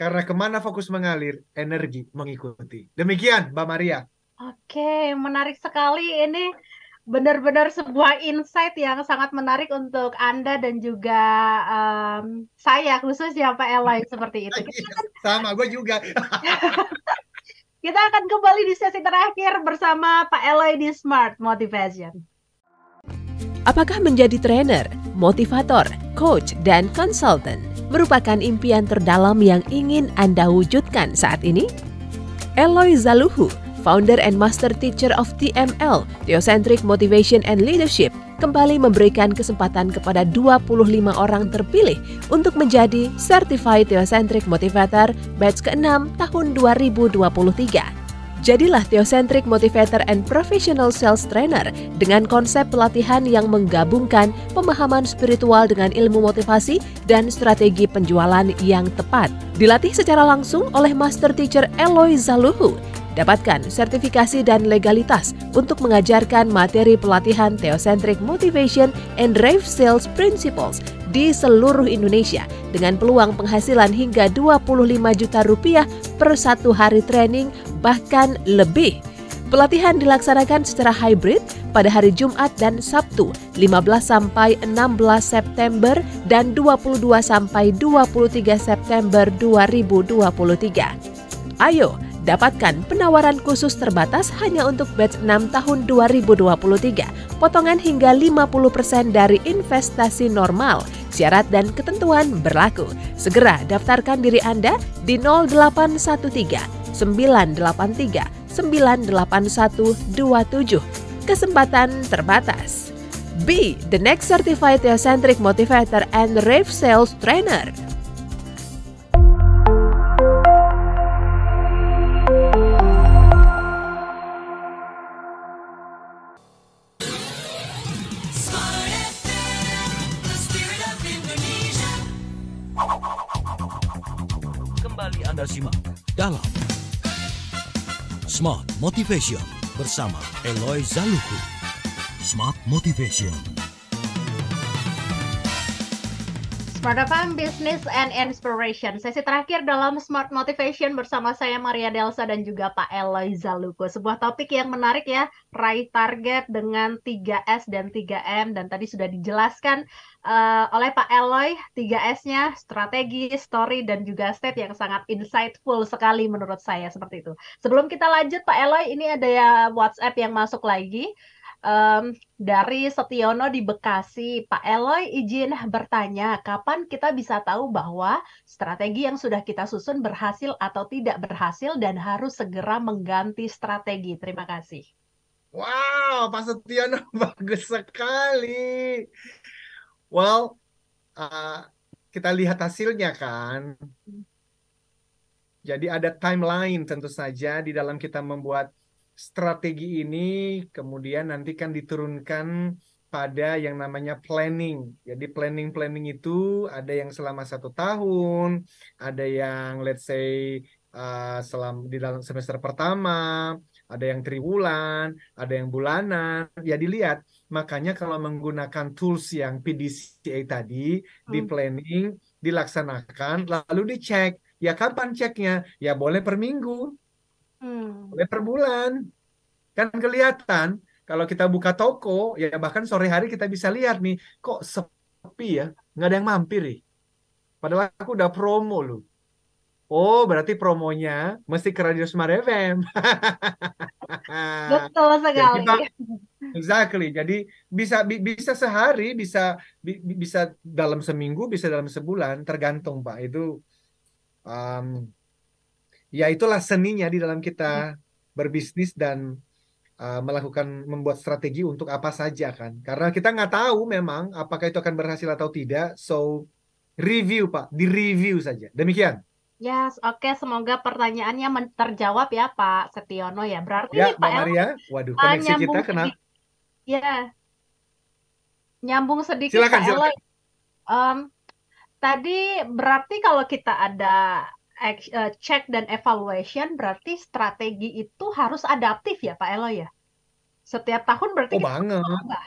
A: Karena kemana fokus mengalir, energi mengikuti. Demikian Mbak Maria.
B: Oke, menarik sekali. Ini benar-benar sebuah insight yang sangat menarik untuk Anda dan juga saya khususnya Pak Eloy seperti itu.
A: Sama, gue juga.
B: Kita akan kembali di sesi terakhir bersama Pak Eloy di Smart Motivation.
E: Apakah menjadi trainer, motivator, coach, dan konsultan merupakan impian terdalam yang ingin Anda wujudkan saat ini? Eloy Zaluhu, Founder and Master Teacher of TML, Theocentric Motivation and Leadership, kembali memberikan kesempatan kepada 25 orang terpilih untuk menjadi Certified Theocentric Motivator batch ke-6 tahun 2023. Jadilah Theocentric Motivator and Professional Sales Trainer dengan konsep pelatihan yang menggabungkan pemahaman spiritual dengan ilmu motivasi dan strategi penjualan yang tepat. Dilatih secara langsung oleh Master Teacher Eloy Zaluhu. Dapatkan sertifikasi dan legalitas untuk mengajarkan materi pelatihan Theocentric Motivation and Rave Sales Principles di seluruh Indonesia dengan peluang penghasilan hingga 25 juta rupiah per satu hari training bahkan lebih. Pelatihan dilaksanakan secara hybrid pada hari Jumat dan Sabtu 15 sampai 16 September dan 22 sampai 23 September 2023. Ayo dapatkan penawaran khusus terbatas hanya untuk batch 6 tahun 2023. Potongan hingga 50% dari investasi normal. Syarat dan ketentuan berlaku. Segera daftarkan diri Anda di 0813 983 98127. Kesempatan terbatas. Be the next certified Theocentric Motivator and Rave Sales Trainer.
C: Smart FM, the spirit of Indonesia.
D: Kembali Anda simak dalam Smart Motivation bersama Eloy Zaluhu. Smart Motivation.
B: Smart FM Business and Inspiration. Sesi terakhir dalam Smart Motivation bersama saya Maria Delsa dan juga Pak Eloy Zaluhu. Sebuah topik yang menarik ya, raih target dengan 3S dan 3M, dan tadi sudah dijelaskan oleh Pak Eloy 3S-nya, strategi, story, dan juga state yang sangat insightful sekali menurut saya seperti itu. Sebelum kita lanjut Pak Eloy, ini ada ya WhatsApp yang masuk lagi. Dari Setiono di Bekasi. Pak Eloy izin bertanya, kapan kita bisa tahu bahwa strategi yang sudah kita susun berhasil atau tidak berhasil dan harus segera mengganti strategi? Terima kasih.
A: Wow, Pak Setiono bagus sekali. Well, kita lihat hasilnya kan. Jadi ada timeline tentu saja di dalam kita membuat strategi ini, kemudian nanti kan diturunkan pada yang namanya planning. Jadi planning itu ada yang selama 1 tahun, ada yang let's say di dalam semester pertama, ada yang triwulan, ada yang bulanan. Ya dilihat. Makanya kalau menggunakan tools yang PDCA tadi, di planning, dilaksanakan, lalu dicek. Ya kapan ceknya? Ya boleh per minggu. Boleh per bulan. Kan kelihatan kalau kita buka toko, ya bahkan sore hari kita bisa lihat nih, kok sepi ya, nggak ada yang mampir nih. Padahal aku udah promo loh. Oh, berarti promonya mesti ke Radio Smart FM.
B: Betul sekali.
A: Exactly. Jadi bisa sehari, bisa dalam seminggu, bisa dalam sebulan, tergantung Pak. Itu ya itulah seninya di dalam kita berbisnis dan membuat strategi untuk apa saja kan. Karena kita nggak tahu memang apakah itu akan berhasil atau tidak. So review Pak, di-review saja. Demikian.
B: Yes, oke. Semoga pertanyaannya terjawab ya Pak Setiono ya. Berarti
A: Ya,
B: Pak
A: Mbak
B: Eloy,
A: Maria. Waduh, koneksi
B: nyambung
A: kita kena.
B: ya, nyambung sedikit
A: Silakan,
B: Pak Eloy. Tadi berarti kalau kita ada check dan evaluation, berarti strategi itu harus adaptif ya Pak Eloy ya? Setiap tahun berarti
A: Oh,
B: kita
A: banget.
B: merubah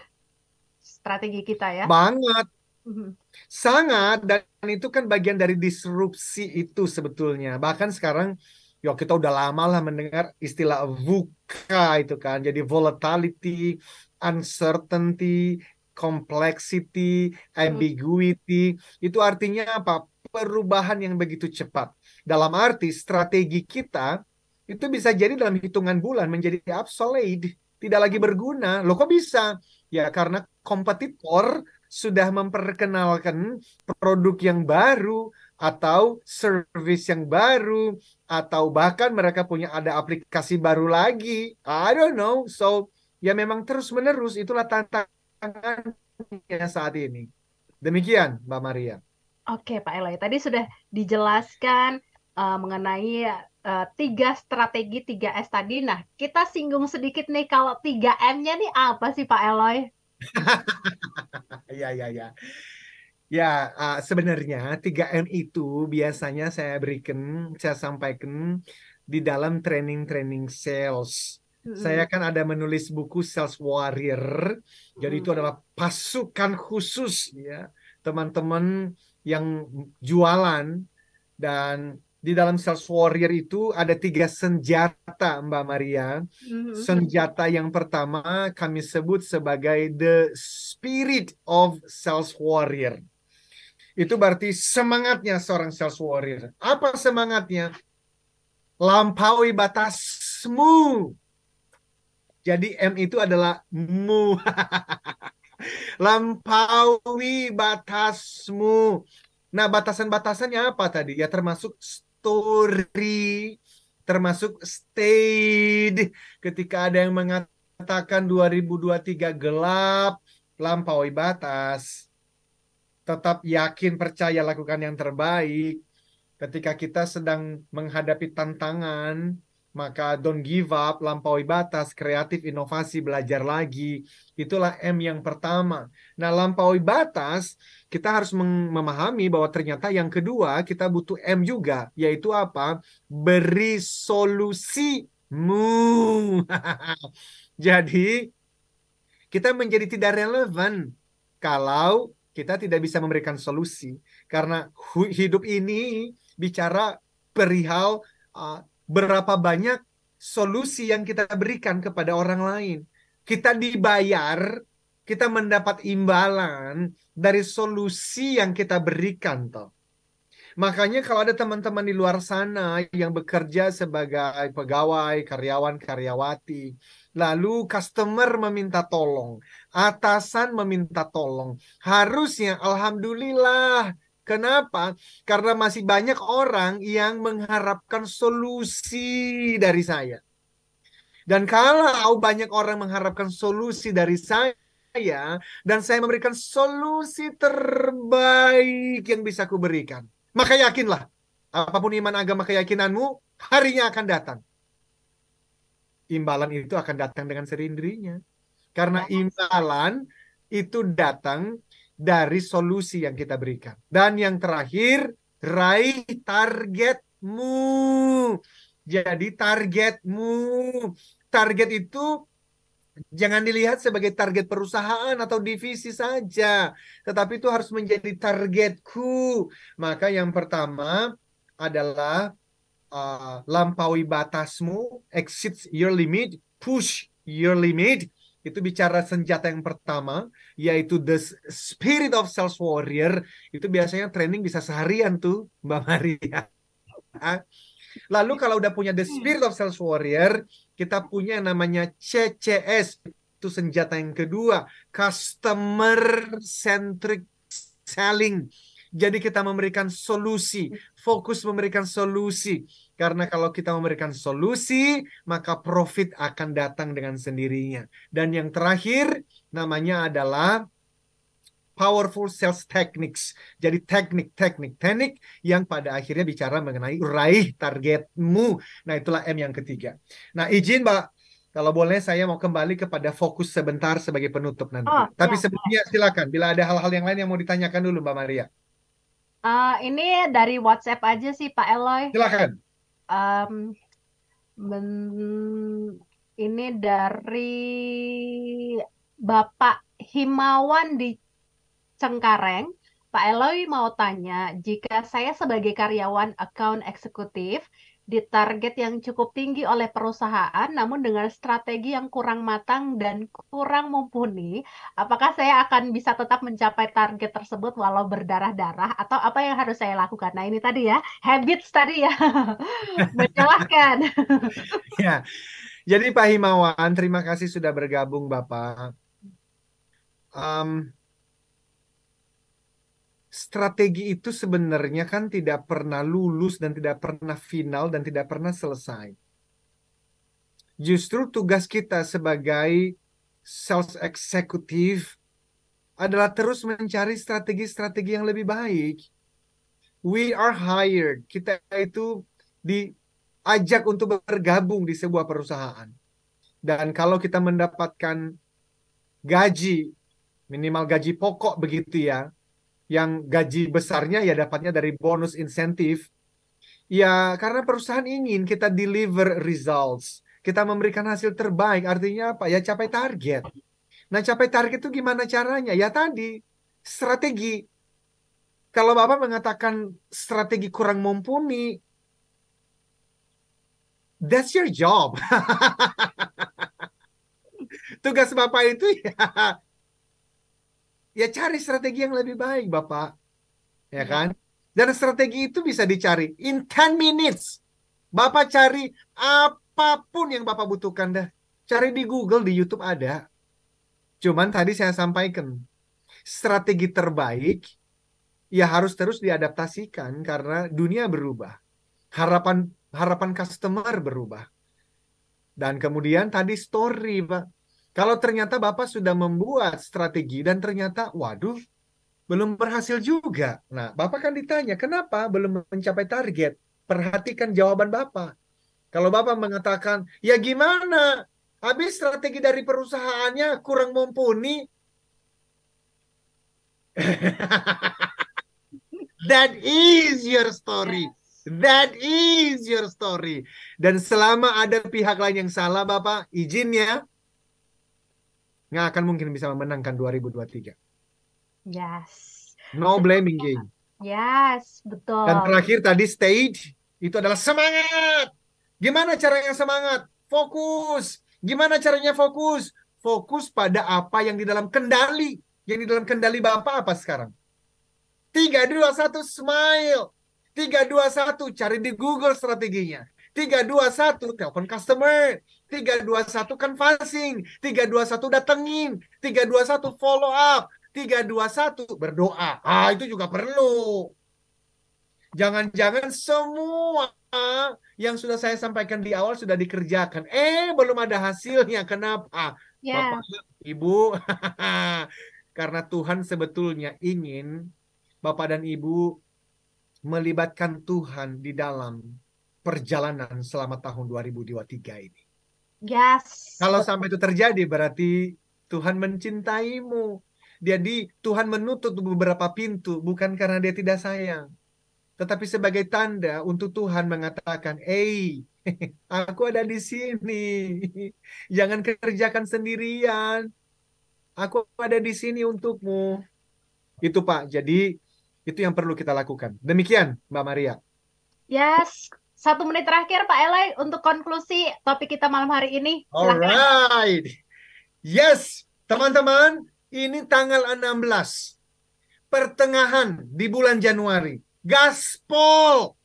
B: strategi kita ya?
A: Banget.
B: Mhm.
A: Sangat, dan itu kan bagian dari disrupsi itu sebetulnya. Bahkan sekarang, ya kita udah lama lah mendengar istilah VUCA itu kan. Jadi volatility, uncertainty, complexity, ambiguity. Itu artinya apa? Perubahan yang begitu cepat. Dalam arti strategi kita itu bisa jadi dalam hitungan bulan menjadi obsolete, tidak lagi berguna. Loh kok bisa? Ya karena kompetitor sudah memperkenalkan produk yang baru atau service yang baru atau bahkan mereka punya ada aplikasi baru lagi. I don't know. So ya memang terus-menerus itulah tantangannya saat ini. Demikian Mbak Maria.
B: Oke Pak Eloy, tadi sudah dijelaskan mengenai 3 strategi 3S tadi. Nah, kita singgung sedikit nih kalau 3M-nya nih apa sih Pak Eloy?
A: Ya, ya, ya. Ya, sebenarnya 3M itu biasanya saya sampaikan di dalam training-training sales. Saya kan ada menulis buku Sales Warrior. Jadi itu adalah pasukan khusus ya, teman-teman yang jualan. Dan di dalam Sales Warrior itu ada 3 senjata, Mbak Maria. Senjata yang pertama kami sebut sebagai the spirit of Sales Warrior. Itu berarti semangatnya seorang sales warrior. Apa semangatnya? Lampaui batasmu. Jadi M itu adalah mu. Lampaui batasmu. Nah, batasan-batasannya apa tadi? Ya termasuk story, termasuk stayed. Ketika ada yang mengatakan 2023 gelap, lampaui batas. Tetap yakin, percaya, lakukan yang terbaik. Ketika kita sedang menghadapi tantangan, maka don't give up, lampaui batas, kreatif, inovasi, belajar lagi. Itulah M yang pertama. Nah, lampaui batas, kita harus memahami bahwa ternyata yang kedua, kita butuh M juga, yaitu apa? Beri solusimu. Jadi, kita menjadi tidak relevan kalau kita tidak bisa memberikan solusi. Karena hidup ini bicara perihal berapa banyak solusi yang kita berikan kepada orang lain. Kita dibayar, kita mendapat imbalan dari solusi yang kita berikan, toh. Makanya kalau ada teman-teman di luar sana yang bekerja sebagai pegawai, karyawan, karyawati, lalu customer meminta tolong, atasan meminta tolong, harusnya alhamdulillah. Kenapa? Karena masih banyak orang yang mengharapkan solusi dari saya. Dan kalau banyak orang mengharapkan solusi dari saya, dan saya memberikan solusi terbaik yang bisa aku berikan, maka yakinlah, apapun iman agama keyakinanmu, harinya akan datang. Imbalan itu akan datang dengan sendirinya. Karena imbalan itu datang dari solusi yang kita berikan. Dan yang terakhir, raih targetmu. Jadi target itu jangan dilihat sebagai target perusahaan atau divisi saja, tetapi itu harus menjadi targetku. Maka yang pertama adalah lampaui batasmu, exceed your limit, push your limit. Itu bicara senjata yang pertama, yaitu the spirit of sales warrior. Itu biasanya training bisa seharian tuh, Mbak Maria. Lalu kalau udah punya the spirit of sales warrior, kita punya yang namanya CCS. Itu senjata yang kedua, customer centric selling. Jadi kita memberikan solusi, fokus memberikan solusi. Karena kalau kita memberikan solusi, maka profit akan datang dengan sendirinya. Dan yang terakhir namanya adalah powerful sales techniques. Jadi teknik yang pada akhirnya bicara mengenai raih targetmu. Nah, itulah M yang ketiga. Nah, izin Mbak, kalau boleh saya mau kembali kepada fokus sebentar sebagai penutup nanti. Tapi sebelumnya silakan, bila ada hal-hal yang lain yang mau ditanyakan dulu Mbak Maria.
B: Ini dari WhatsApp aja sih Pak Eloy.
A: Silakan.
B: Ini dari Bapak Himawan di Cengkareng. Pak Eloy mau tanya, jika saya sebagai karyawan account eksekutif di target yang cukup tinggi oleh perusahaan, namun dengan strategi yang kurang matang dan kurang mumpuni, apakah saya akan bisa tetap mencapai target tersebut walau berdarah-darah, atau apa yang harus saya lakukan? Nah, ini tadi ya, habits tadi ya, menjelaskan.
A: Ya, jadi Pak Himawan, terima kasih sudah bergabung Bapak. Strategi itu sebenarnya kan tidak pernah lulus dan tidak pernah final dan tidak pernah selesai. Justru tugas kita sebagai sales eksekutif adalah terus mencari strategi-strategi yang lebih baik. we are hired. Kita itu diajak untuk bergabung di sebuah perusahaan. Dan kalau kita mendapatkan gaji, minimal gaji pokok begitu ya, yang gaji besarnya ya dapatnya dari bonus insentif, ya karena perusahaan ingin kita deliver results. Kita memberikan hasil terbaik, artinya apa? Ya capai target. Nah, capai target itu gimana caranya? Ya tadi, strategi. Kalau Bapak mengatakan strategi kurang mumpuni, that's your job. Tugas Bapak itu ya cari strategi yang lebih baik, Bapak. Ya kan? Dan strategi itu bisa dicari in 10 minutes. Bapak cari apapun yang Bapak butuhkan dah. Cari di Google, di YouTube ada. Cuman tadi saya sampaikan, strategi terbaik ya harus terus diadaptasikan karena dunia berubah. Harapan customer berubah. Dan kemudian tadi story, Pak. Kalau ternyata Bapak sudah membuat strategi dan ternyata, waduh, belum berhasil juga. Nah, Bapak kan ditanya, kenapa belum mencapai target? Perhatikan jawaban Bapak. Kalau Bapak mengatakan, ya gimana? Habis strategi dari perusahaannya kurang mumpuni. That is your story. That is your story. Dan selama ada pihak lain yang salah, Bapak, izinnya nggak akan mungkin bisa memenangkan 2023.
B: Yes.
A: No blaming game.
B: Yes, betul.
A: Dan terakhir tadi stage itu adalah semangat. Gimana caranya semangat? Fokus. Gimana caranya fokus? Fokus pada apa yang di dalam kendali. Yang di dalam kendali Bapak apa sekarang? 3, 2, 1, smile. 3, 2, 1, cari di Google strateginya. 3, 2, 1, telepon customer. 3, 2, 1, canvassing. 3, 2, 1, datengin. 3, 2, 1, follow up. 3, 2, 1, berdoa. Itu juga perlu. Jangan-jangan semua yang sudah saya sampaikan di awal sudah dikerjakan. Belum ada hasilnya. Kenapa?
B: Yeah.
A: Bapak, Ibu, karena Tuhan sebetulnya ingin Bapak dan Ibu melibatkan Tuhan di dalam perjalanan selama tahun 2023 ini.
B: Yes.
A: Kalau sampai itu terjadi berarti Tuhan mencintaimu. Jadi Tuhan menutup beberapa pintu bukan karena dia tidak sayang. Tetapi sebagai tanda untuk Tuhan mengatakan, aku ada di sini. Jangan kerjakan sendirian. Aku ada di sini untukmu. Itu Pak, jadi itu yang perlu kita lakukan. Demikian Mbak Maria.
B: Yes, 1 menit terakhir Pak Eloy untuk konklusi topik kita malam hari ini. Silakan.
A: Alright. Yes, teman-teman, ini tanggal 16. Pertengahan di bulan Januari. Gaspol.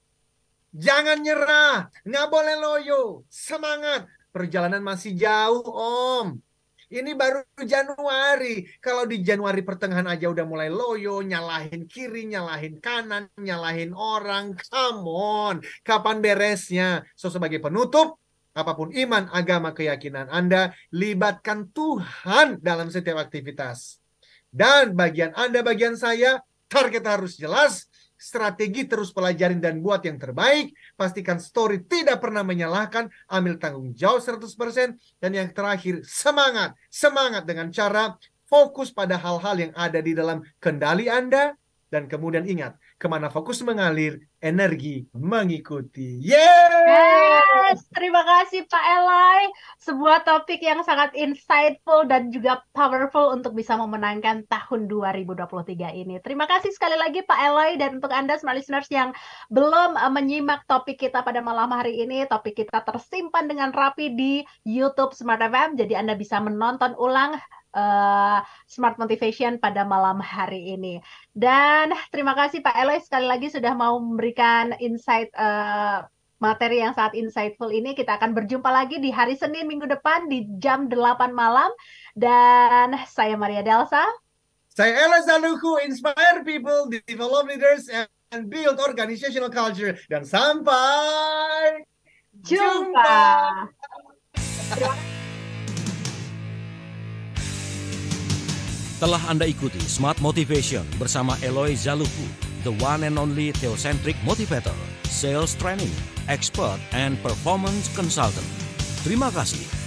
A: Jangan nyerah. Nggak boleh loyo. Semangat. Perjalanan masih jauh, Om. Ini baru Januari. Kalau di Januari pertengahan aja udah mulai loyo, nyalahin kiri, nyalahin kanan, nyalahin orang. Come on. Kapan beresnya? So, sebagai penutup, apapun iman, agama, keyakinan Anda, libatkan Tuhan dalam setiap aktivitas. Dan bagian Anda, bagian saya, target harus jelas. Strategi terus pelajarin dan buat yang terbaik. Pastikan story tidak pernah menyalahkan. Ambil tanggung jawab 100%. Dan yang terakhir, semangat. Semangat dengan cara fokus pada hal-hal yang ada di dalam kendali Anda. Dan kemudian ingat, kemana fokus mengalir, energi mengikuti.
B: Yes, terima kasih Pak Eloy. Sebuah topik yang sangat insightful dan juga powerful untuk bisa memenangkan tahun 2023 ini. Terima kasih sekali lagi Pak Eloy, dan untuk Anda smart listeners yang belum menyimak topik kita pada malam hari ini, topik kita tersimpan dengan rapi di YouTube Smart FM, jadi Anda bisa menonton ulang Smart Motivation pada malam hari ini. Dan terima kasih Pak Eloy sekali lagi sudah mau memberikan insight materi yang sangat insightful ini. Kita akan berjumpa lagi di hari Senin minggu depan di jam 8 malam. Dan saya Maria Delsa.
A: Saya Eloy Zaluku, inspire people, develop leaders, and build organizational culture. Dan sampai
B: jumpa.
D: Telah Anda ikuti Smart Motivation bersama Eloy Zaluku the one and only Theocentric Motivator, Sales Training, Expert and Performance Consultant. Terima kasih